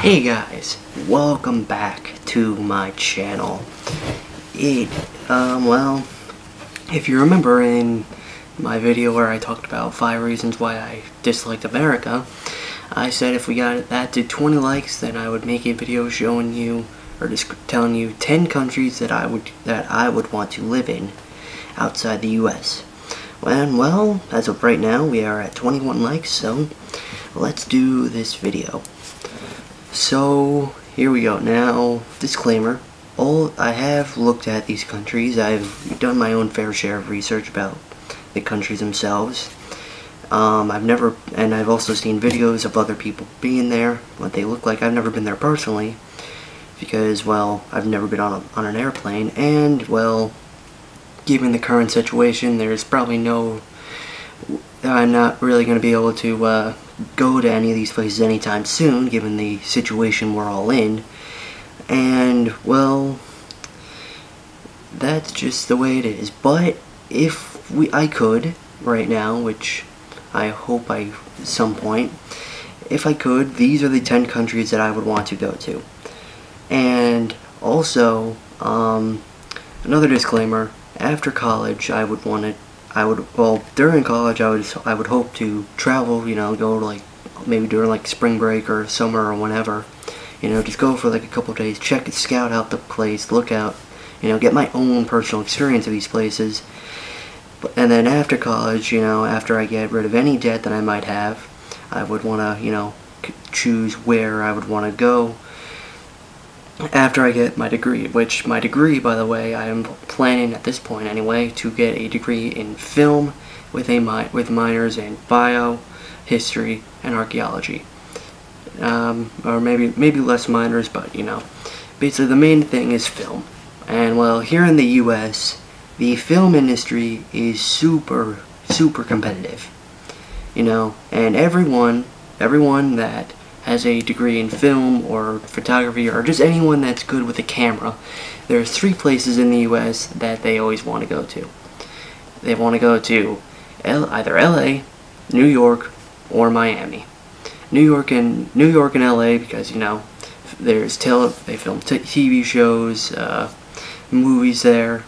Hey guys, welcome back to my channel. Well, if you remember in my video where I talked about 5 reasons why I disliked America, I said if we got that to 20 likes, then I would make a video showing you, or just telling you 10 countries that I would want to live in outside the US. Well, as of right now, we are at 21 likes, so let's do this video. So, here we go. Now, disclaimer, I have looked at these countries. I've done my own fair share of research about the countries themselves. I've also seen videos of other people being there, what they look like. I've never been there personally, because, well, I've never been on an airplane, and, well, given the current situation, there's probably I'm not really going to be able to go to any of these places anytime soon, given the situation we're all in. And, well, that's just the way it is. But if I could, right now, which I hope at some point, if I could, these are the 10 countries that I would want to go to. And also, another disclaimer, after college, during college, I would hope to travel, go to maybe during spring break or summer or whenever, just go for a couple days, scout out the place, look out, get my own personal experience of these places. And then after college, after I get rid of any debt that I might have, I would want to, choose where I would want to go after I get my degree, which my degree, by the way, I am planning at this point anyway to get a degree in film with minors in bio, history, and archaeology. Or maybe less minors, but basically the main thing is film. And well, here in the US, the film industry is super competitive. And everyone that has a degree in film or photography or just anyone that's good with a camera, there's 3 places in the US that they always want to go to. They want to go to either LA, New York, or Miami. New York and LA because they film TV shows, movies there,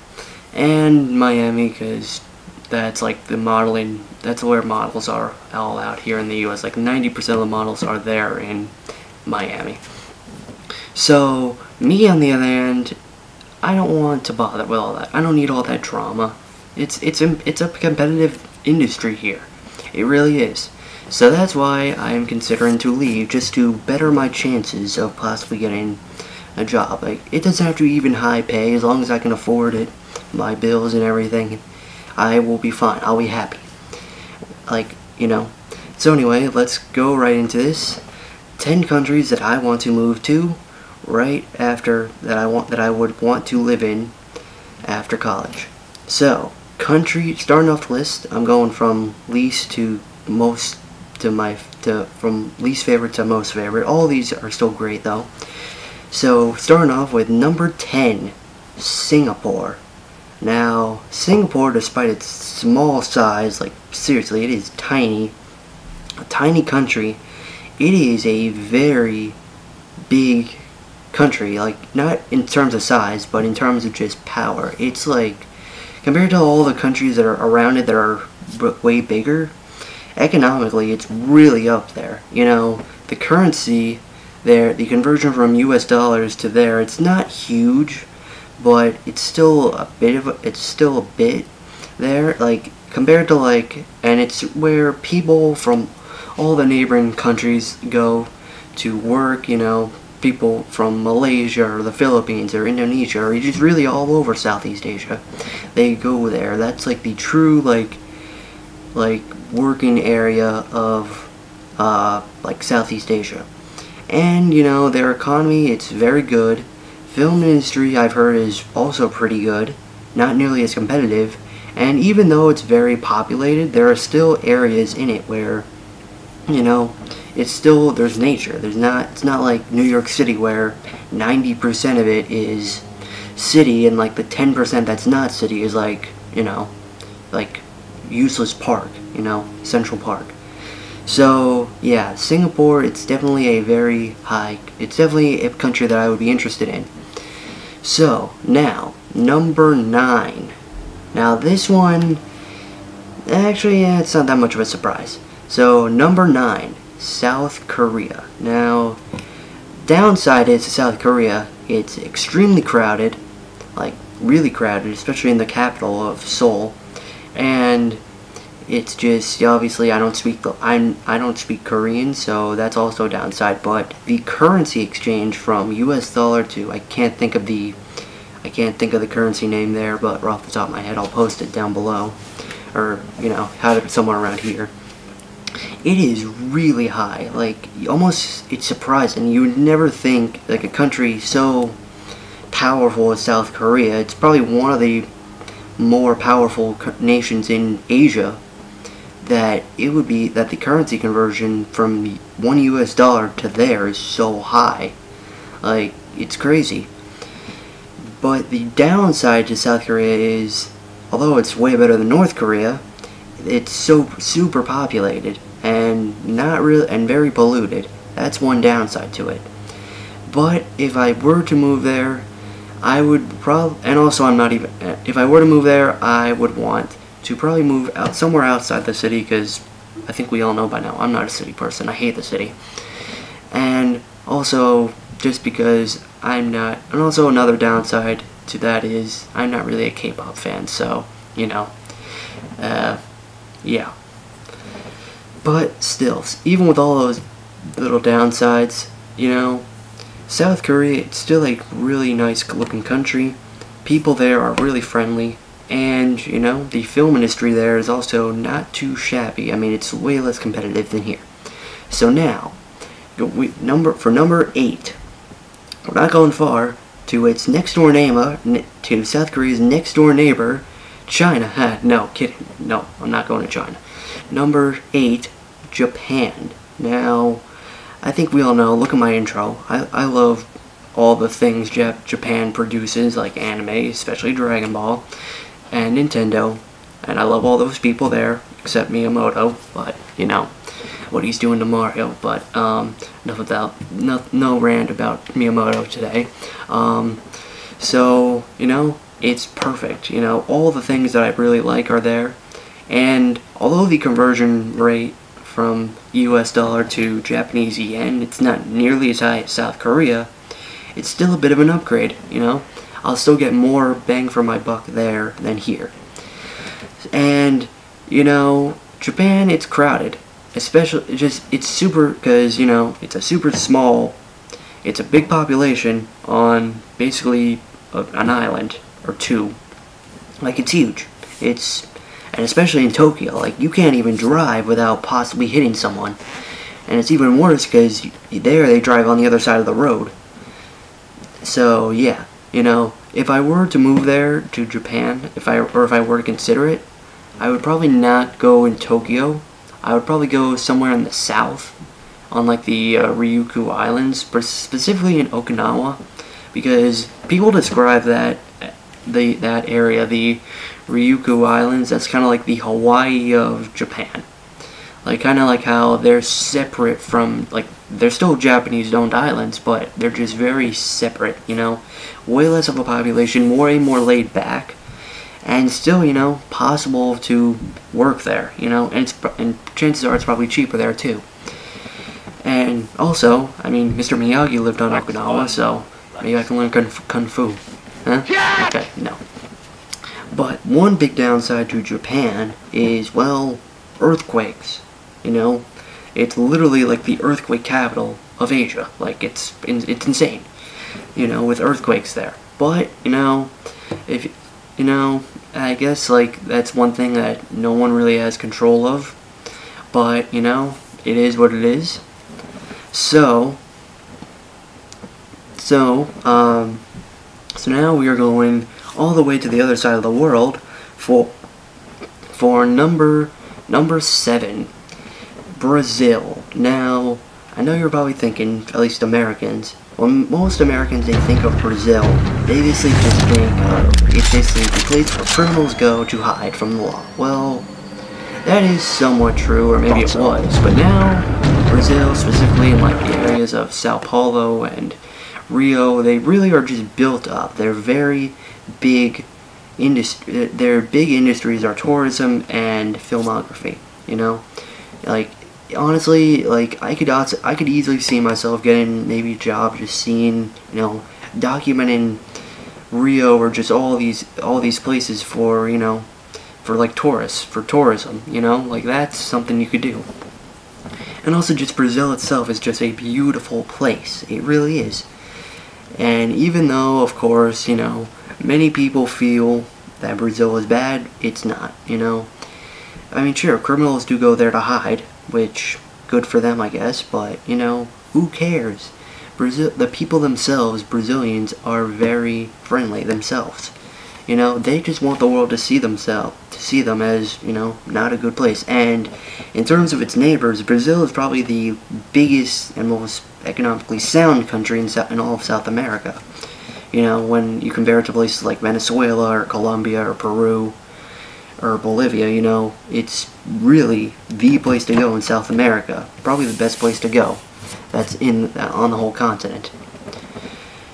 and Miami because that's the modeling. That's where models are all out here in the US. 90% of the models are there in Miami. So, me on the other hand, I don't want to bother with all that. I don't need all that drama. It's a competitive industry here. It really is. So that's why I am considering to leave, just to better my chances of possibly getting a job. It doesn't have to be even high pay, as long as I can afford it, my bills and everything. I will be fine. I'll be happy. So anyway, let's go right into this. 10 countries that I want to move to right after that I would want to live in after college. So, starting off the list, I'm going from least to most from least favorite to most favorite. All these are still great though. So, starting off with number 10, Singapore. Now, Singapore, despite its small size, seriously, it is tiny, a tiny country. It is a very big country, not in terms of size, but in terms of just power. It's compared to all the countries that are around it that are way bigger, economically, it's really up there. The currency there, the conversion from US dollars to there, it's not huge, but it's still a bit there, compared to and it's where people from all the neighboring countries go to work, people from Malaysia or the Philippines or Indonesia or just really all over Southeast Asia. They go there. That's the true working area of Southeast Asia. And their economy, it's very good. Film industry, I've heard, is also pretty good, not nearly as competitive, and even though it's very populated, there are still areas in it where, there's nature. It's not like New York City where 90% of it is city and the 10% that's not city is useless park, Central Park. So yeah, Singapore, it's definitely it's definitely a country that I would be interested in. So now, number 9. Now this one, actually, yeah, it's not that much of a surprise. So number 9, South Korea. Now, downside is to South Korea, it's extremely crowded, like really crowded, especially in the capital of Seoul, and it's just obviously I don't speak Korean, so that's also a downside. But the currency exchange from U.S. dollar to I can't think of the currency name there, but off the top of my head I'll post it down below, or have it somewhere around here. It is really high, like almost it's surprising. You would never think like a country so powerful as South Korea. It's probably one of the more powerful nations in Asia. That the currency conversion from one US dollar to there is so high. Like, it's crazy. But the downside to South Korea is, although it's way better than North Korea, it's so super populated and very polluted. That's one downside to it. But if I were to move there, I would probably, and also if I were to move there, I would want to probably move out somewhere outside the city, because I think we all know by now I'm not a city person. I hate the city. And also just because and also another downside to that is I'm not really a K-pop fan, so yeah. But still, even with all those little downsides, South Korea, it's still a really nice looking country. People there are really friendly. And, the film industry there is also not too shabby. I mean, it's way less competitive than here. So now, for number 8, we're not going far, to its next door neighbor, to South Korea's next door neighbor, China. No, kidding. No, I'm not going to China. Number 8, Japan. Now, I think we all know, look at my intro. I love all the things Japan produces, like anime, especially Dragon Ball. And Nintendo, and I love all those people there, except Miyamoto, but, what he's doing to Mario, but, no rant about Miyamoto today. So, it's perfect, all the things that I really like are there, and although the conversion rate from US dollar to Japanese yen, it's not nearly as high as South Korea, it's still a bit of an upgrade, I'll still get more bang for my buck there than here. And, Japan, it's crowded. Especially, it's super, because, it's a super small, it's a big population on basically an island, or two. Like, it's huge. And especially in Tokyo, like, you can't even drive without possibly hitting someone. And it's even worse, because they drive on the other side of the road. So, yeah. If I were to move there to Japan, if I were to consider it, I would probably not go in Tokyo. I would probably go somewhere in the south, on like the Ryukyu Islands, specifically in Okinawa, because people describe that area, the Ryukyu Islands, that's kind of like the Hawaii of Japan. Like, kind of like how they're separate from, like, they're still Japanese-owned islands, but they're just very separate, way less of a population, way more laid back, and still, possible to work there, and chances are it's probably cheaper there, too. And also, I mean, Mr. Miyagi lived on Okinawa, so maybe I can learn Kung Fu. Huh? Okay, no. But one big downside to Japan is, well, earthquakes. It's literally like the earthquake capital of Asia. Like, it's insane, with earthquakes there. But, I guess, like, that's one thing that no one really has control of. But, it is what it is. So now we are going all the way to the other side of the world for number 7. Brazil. Now, I know you're probably thinking, at least Americans, when most Americans, they think of Brazil, they basically just think it's basically the place where criminals go to hide from the law. Well, that is somewhat true, or maybe it was. But now, Brazil, specifically in like the areas of Sao Paulo and Rio, they really are just built up. They're very big their big industries are tourism and filmography. You know, like honestly, like I could easily see myself getting maybe a job just seeing, you know, documenting Rio or just all these places for, you know, for like tourists, for tourism. You know, like that's something you could do. And also just Brazil itself is just a beautiful place. It really is. And even though, of course, you know, many people feel that Brazil is bad, it's not, you know. I mean, sure, criminals do go there to hide, which, good for them, I guess, but, you know, who cares? The people themselves, Brazilians, are very friendly themselves. You know, they just want the world to see them as, you know, not a good place. And in terms of its neighbors, Brazil is probably the biggest and most economically sound country in all of South America. You know, when you compare it to places like Venezuela or Colombia or Peru or Bolivia, you know, it's really the place to go in South America. Probably the best place to go. That's on the whole continent.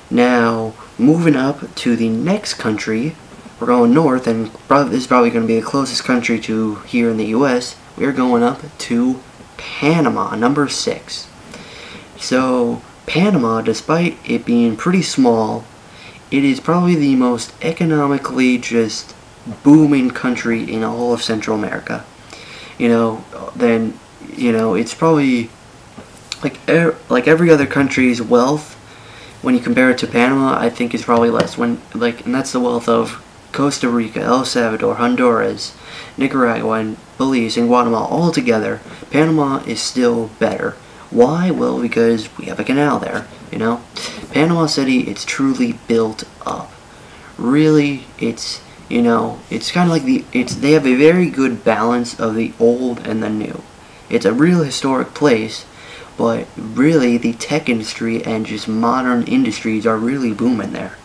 Now, moving up to the next country, we're going north, and this is probably going to be the closest country to here in the U.S. We're going up to Panama, number 6. So, Panama, despite it being pretty small, it is probably the most economically just booming country in all of Central America. You know, then, you know, it's probably like every other country's wealth, when you compare it to Panama, I think is probably less. And that's the wealth of Costa Rica, El Salvador, Honduras, Nicaragua, and Belize, and Guatemala all together. Panama is still better. Why? Well, because we have a canal there, you know. Panama City, it's truly built up. Really, it's, you know, it's kind of like they have a very good balance of the old and the new. It's a real historic place, but really the tech industry and just modern industries are really booming there.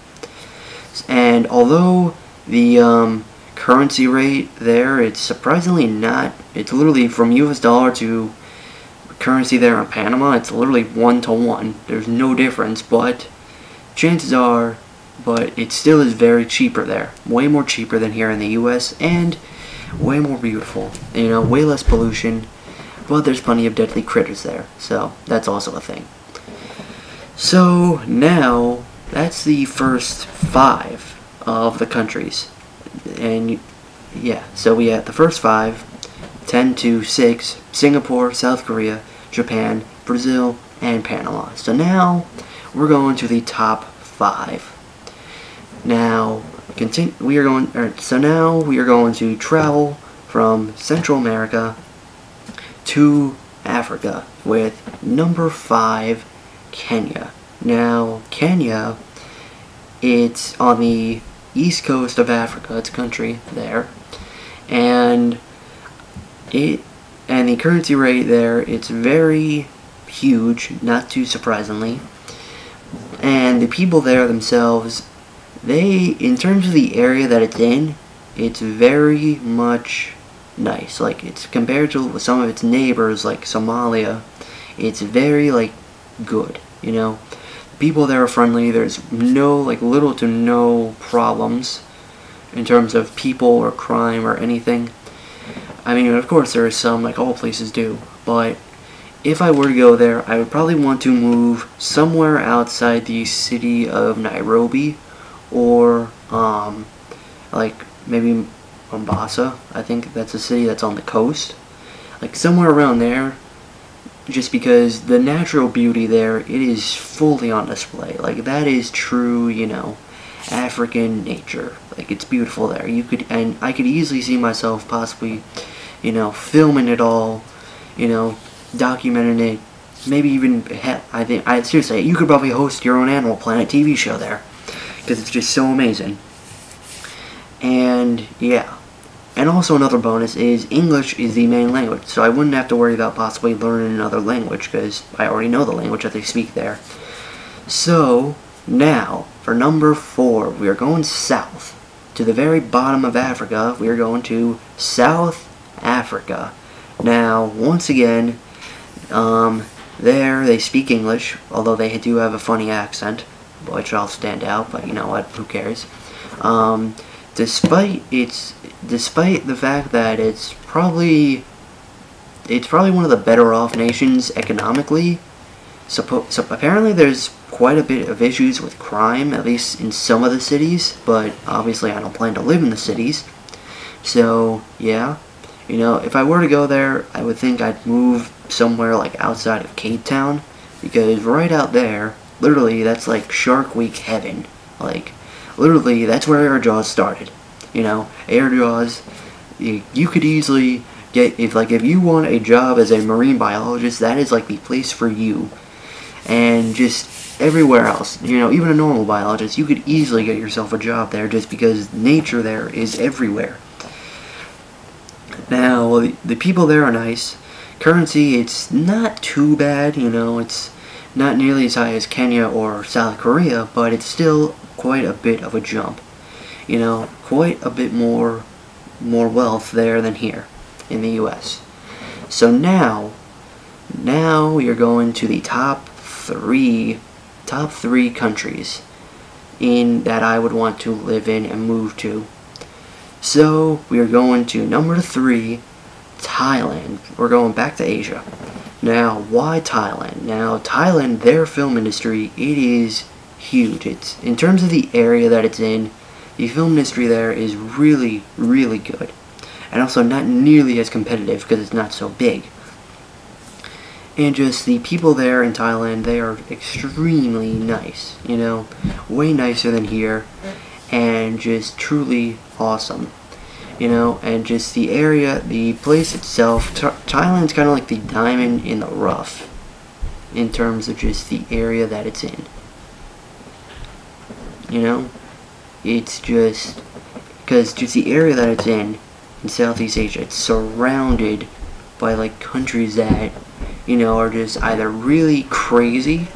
And although the currency rate there, it's surprisingly not, it's literally from US dollar to currency there in Panama, it's literally 1-to-1. There's no difference, but chances are, but it still is very cheaper there. Way more cheaper than here in the US, and way more beautiful. You know, way less pollution, but there's plenty of deadly critters there, so that's also a thing. So now, that's the first 5 of the countries. And yeah, so we have the first 5, 10 to 6, Singapore, South Korea, Japan, Brazil, and Panama. So now we're going to the top 5. Now we are going to travel from Central America to Africa with number 5, Kenya. Now Kenya, it's on the east coast of Africa. It's a country there, and the currency rate there, it's very huge, not too surprisingly. And the people there themselves, in terms of the area that it's in, it's very much nice. Like, it's compared to some of its neighbors, like Somalia, it's very, like, good, you know. People there are friendly. There's little to no problems in terms of people or crime or anything. I mean, of course, there are some, like all places do, but if I were to go there, I would probably want to move somewhere outside the city of Nairobi, or, like, maybe Mombasa. I think that's a city that's on the coast. Like, somewhere around there, just because the natural beauty there, it is fully on display. Like, that is true, you know, African nature. Like, it's beautiful there. And I could easily see myself possibly, you know, filming it all, you know, documenting it, maybe even, seriously, you could probably host your own Animal Planet TV show there, because it's just so amazing. And, yeah. And also another bonus is English is the main language, so I wouldn't have to worry about possibly learning another language, because I already know the language that they speak there. So, now, for number 4, we are going south. To the very bottom of Africa, we are going to South Africa. Now, once again, there they speak English, although they do have a funny accent, which I'll stand out, but you know what, who cares. Despite the fact that it's probably one of the better off nations economically. So apparently there's quite a bit of issues with crime, at least in some of the cities, but obviously I don't plan to live in the cities. So yeah, you know, if I were to go there, I would think I'd move somewhere like outside of Cape Town, because right out there, literally, that's like Shark Week heaven. Like, literally, that's where Air Jaws started. You know, Air Jaws, you could easily get, if you want a job as a marine biologist, that is like the place for you. And just everywhere else, you know, even a normal biologist, you could easily get yourself a job there just because nature there is everywhere. Now, the people there are nice. Currency, it's not too bad, you know, it's not nearly as high as Kenya or South Korea, but it's still quite a bit of a jump. You know, quite a bit more wealth there than here in the US. So now we are going to the top three countries that I would want to live in and move to. So we are going to number 3, Thailand. We're going back to Asia. Now, why Thailand? Now, Thailand, their film industry, it is huge. It's, in terms of the area that it's in, the film industry there is really, really good. And also not nearly as competitive because it's not so big. And just the people there in Thailand, they are extremely nice, you know, way nicer than here, and just truly awesome. You know, and just the area, the place itself, Thailand's kind of like the diamond in the rough in terms of just the area that it's in. You know, it's just because just the area that it's in Southeast Asia, it's surrounded by like countries that, you know, are just either really crazy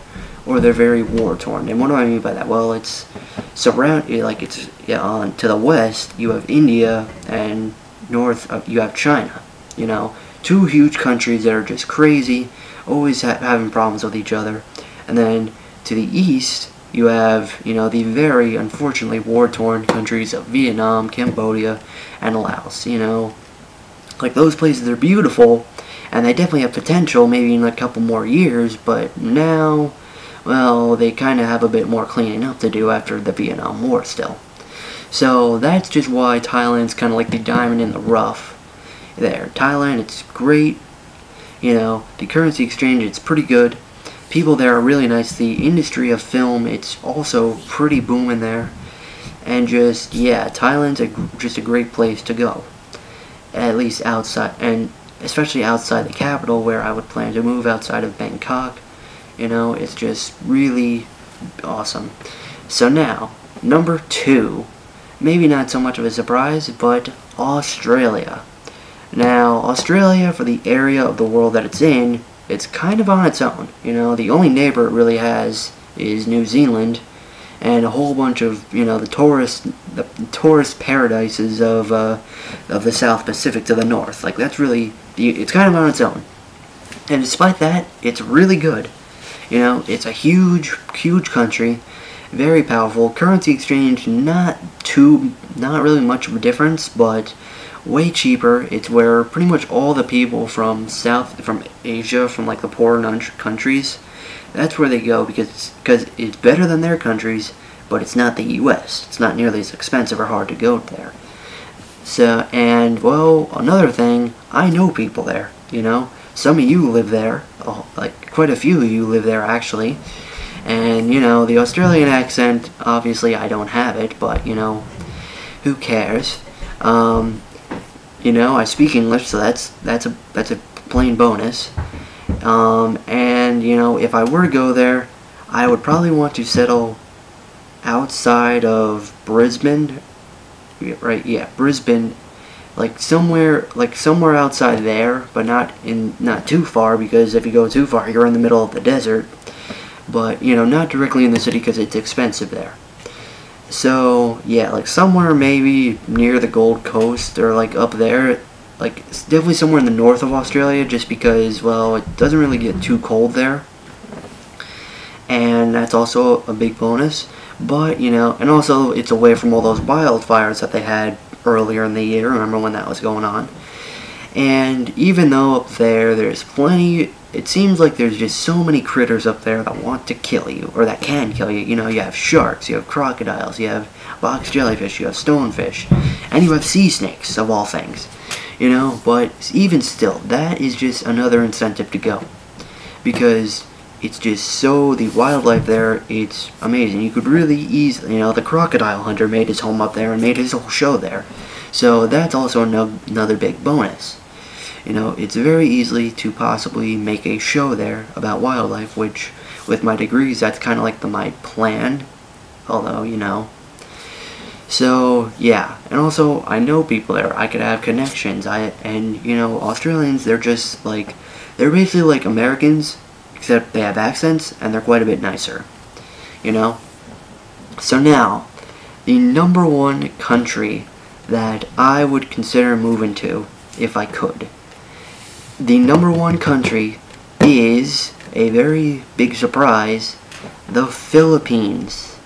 or they're very war-torn. And what do I mean by that? Well, it's surrounded, like, it's, yeah, to the west you have India, and north you have China. You know, two huge countries that are just crazy, always having problems with each other. And then to the east you have, you know, the very unfortunately war-torn countries of Vietnam, Cambodia, and Laos. You know, like, those places are beautiful, and they definitely have potential maybe in a couple more years, but now, well, they kind of have a bit more cleaning up to do after the Vietnam War still. So that's just why Thailand's kind of like the diamond in the rough there. Thailand, it's great. You know, the currency exchange, it's pretty good. People there are really nice. The industry of film, it's also pretty booming there. And just, yeah, Thailand's just a great place to go. At least outside, and especially outside the capital, where I would plan to move outside of Bangkok. You know, it's just really awesome. So now, number 2, maybe not so much of a surprise, but Australia. Now, Australia, for the area of the world that it's in, it's kind of on its own. You know, the only neighbor it really has is New Zealand, and a whole bunch of, you know, the tourist paradises of the South Pacific to the north. Like, that's really, it's kind of on its own. And despite that, it's really good. You know, it's a huge, huge country, very powerful. Currency exchange, not really much of a difference, but way cheaper. It's where pretty much all the people from Asia, from like the poorer countries, that's where they go, because it's better than their countries, but it's not the U.S. It's not nearly as expensive or hard to go there. So, and well, another thing, I know people there, you know. Some of you live there, like quite a few of you live there actually, and you know, the Australian accent, obviously I don't have it, but you know, who cares? You know, I speak English, so that's a plain bonus. And you know, if I were to go there, I would probably want to settle outside of Brisbane, right? Yeah, Brisbane. Like somewhere outside there, but not too far, because if you go too far, you're in the middle of the desert. But you know, not directly in the city because it's expensive there. So yeah, like somewhere maybe near the Gold Coast or like up there, like it's definitely somewhere in the north of Australia, just because, well, it doesn't really get too cold there, and that's also a big bonus. But, you know, and also it's away from all those wildfires that they had earlier in the year. Remember when that was going on? And even though up there there's plenty, it seems like there's just so many critters up there that want to kill you, or that can kill you. You know, you have sharks, you have crocodiles, you have box jellyfish, you have stonefish, and you have sea snakes, of all things. You know, but even still, that is just another incentive to go. Because it's just so, the wildlife there, it's amazing. You could really easily, you know, the crocodile hunter made his home up there and made his whole show there. So that's also another big bonus. You know, it's very easy to possibly make a show there about wildlife, which, with my degrees, that's kind of like my plan. Although, you know. So, yeah. And also, I know people there. I could have connections. And, you know, Australians, they're just like, they're basically like Americans, except they have accents, and they're quite a bit nicer. You know? So now, the number one country that I would consider moving to, if I could. The number one country is, a very big surprise, the Philippines.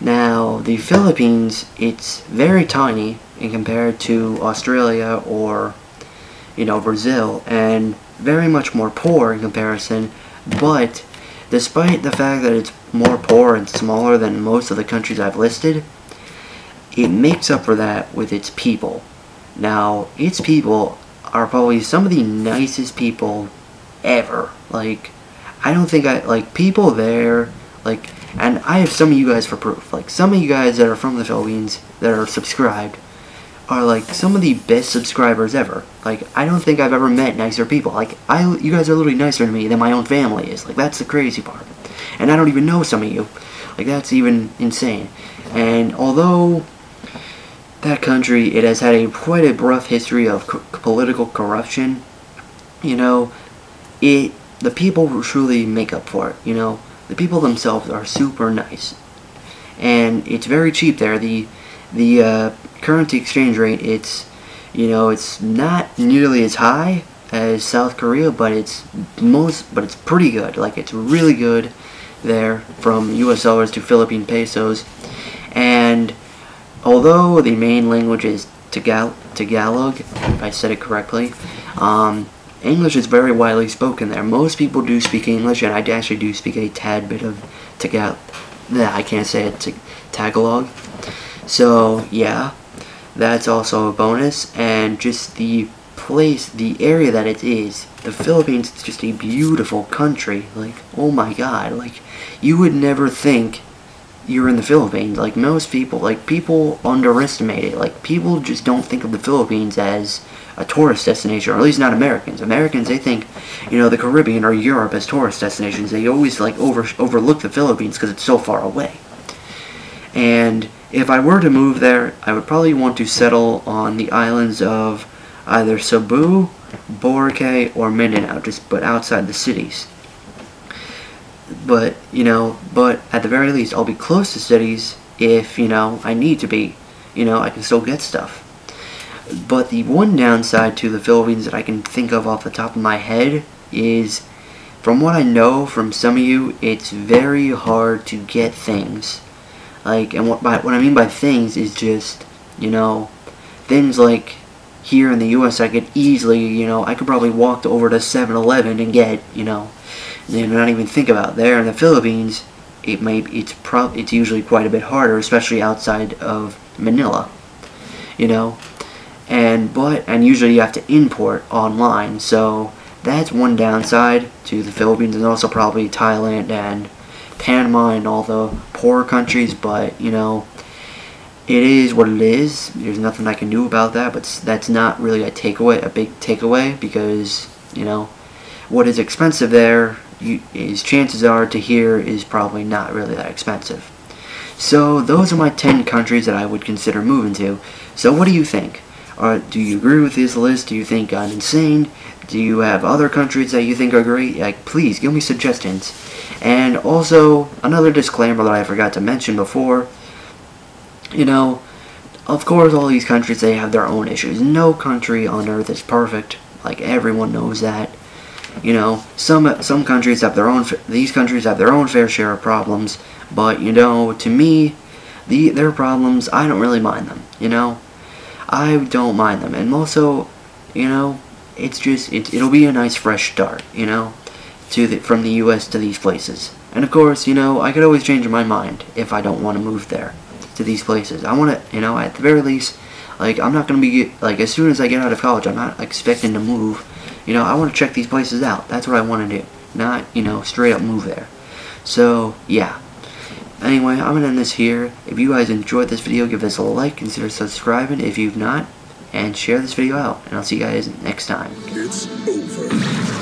Now, the Philippines, it's very tiny in compared to Australia or, you know, Brazil, and very much more poor in comparison, but despite the fact that it's more poor and smaller than most of the countries I've listed, it makes up for that with its people. Now, its people are probably some of the nicest people ever. Like, I don't think like, people there, like, and I have some of you guys for proof. Like, some of you guys that are from the Philippines that are subscribed are, like, some of the best subscribers ever. Like, I don't think I've ever met nicer people. Like, you guys are literally nicer to me than my own family is. Like, that's the crazy part. And I don't even know some of you. Like, that's even insane. And although that country, it has had quite a rough history of political corruption, you know, the people truly make up for it, you know. The people themselves are super nice. And it's very cheap there. The currency exchange rate, it's, you know, it's not nearly as high as South Korea, but it's pretty good. Like, it's really good there, from US dollars to Philippine pesos. And although the main language is Tagalog, if I said it correctly, English is very widely spoken there. Most people do speak English, and I actually do speak a tad bit of I can't say it, Tagalog. So, yeah, that's also a bonus. And just the area that it is, the Philippines, it's just a beautiful country. Like, oh my god, like, you would never think you're in the Philippines. Like, most people, like, people underestimate it. Like, people just don't think of the Philippines as a tourist destination, or at least not Americans. Americans, they think, you know, the Caribbean or Europe as tourist destinations. They always, like, overlook the Philippines because it's so far away. And if I were to move there, I would probably want to settle on the islands of either Cebu, Boracay, or Mindanao, but outside the cities. But, you know, at the very least, I'll be close to cities if, you know, I need to be. You know, I can still get stuff. But the one downside to the Philippines that I can think of off the top of my head is, from what I know from some of you, it's very hard to get things. Like, and what I mean by things is just, you know, things like here in the US, I could easily, you know, I could probably walk over to 7-Eleven and get, you know, and not even think about. There in the Philippines, it's usually quite a bit harder, especially outside of Manila, you know. And usually you have to import online, so that's one downside to the Philippines, and also probably Thailand and Panama and all the poorer countries. But, you know, it is what it is. There's nothing I can do about that, but that's not really a big takeaway, because, you know, what is expensive there is, chances are, to here is probably not really that expensive. So those are my 10 countries that I would consider moving to. So what do you think? Do you agree with this list? Do you think I'm insane? Do you have other countries that you think are great? Like, please give me suggestions. And also, another disclaimer that I forgot to mention before, you know, of course, all these countries, they have their own issues. No country on earth is perfect. Like, everyone knows that. You know, some countries have their own, these countries have their own fair share of problems, but, you know, to me, their problems, I don't really mind them, you know? I don't mind them, and also, you know, it's just, it'll be a nice fresh start, you know, from the U.S. to these places. And of course, you know, I could always change my mind if I don't want to move there, to these places. I want to, you know, at the very least, like, I'm not going to be, like, as soon as I get out of college, I'm not expecting to move. You know, I want to check these places out. That's what I want to do. Not, you know, straight up move there. So, yeah. Anyway, I'm going to end this here. If you guys enjoyed this video, give this a like, consider subscribing if you've not, and share this video out. And I'll see you guys next time. It's over.